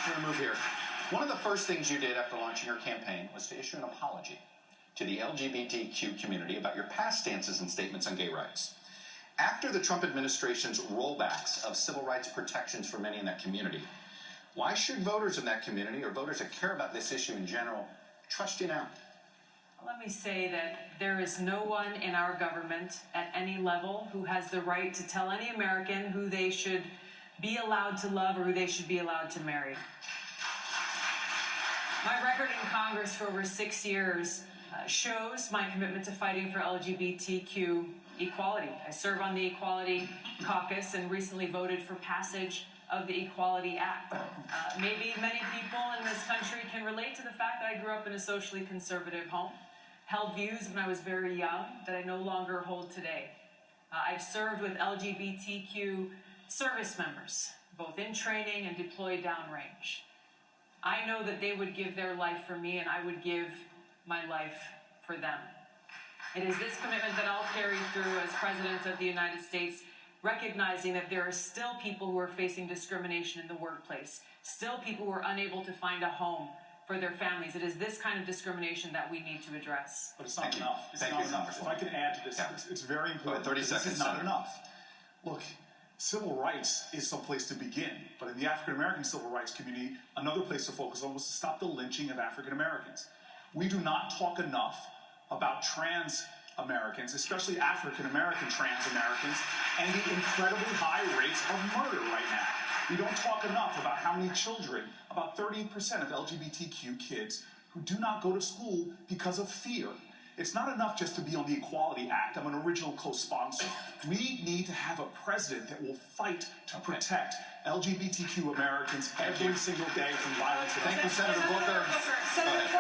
I'm going to move here. One of the first things you did after launching your campaign was to issue an apology to the LGBTQ community about your past stances and statements on gay rights. After the Trump administration's rollbacks of civil rights protections for many in that community, why should voters in that community, or voters that care about this issue in general, trust you now? Let me say that there is no one in our government at any level who has the right to tell any American who they should be allowed to love or who they should be allowed to marry. My record in Congress for over 6 years shows my commitment to fighting for LGBTQ equality. I serve on the Equality Caucus and recently voted for passage of the Equality Act. Maybe many people in this country can relate to the fact that I grew up in a socially conservative home, held views when I was very young that I no longer hold today. I've served with LGBTQ service members, both in training and deployed downrange. I know that they would give their life for me, and I would give my life for them. It is this commitment that I'll carry through as President of the United States, recognizing that there are still people who are facing discrimination in the workplace, still people who are unable to find a home for their families. It is this kind of discrimination that we need to address. But it's not enough. It's not enough. If I can add to this, it's very important. 30 seconds. This is not enough. Look, civil rights is some place to begin, but in the African American civil rights community, another place to focus on was to stop the lynching of African Americans. We do not talk enough about trans Americans, especially African American trans Americans, and the incredibly high rates of murder right now. We don't talk enough about how many children, about 30% of LGBTQ kids, who do not go to school because of fear. It's not enough just to be on the Equality Act. I'm an original co-sponsor. We need to have a president that will fight to protect LGBTQ Americans every single day from violence. Thank you, Senator Booker.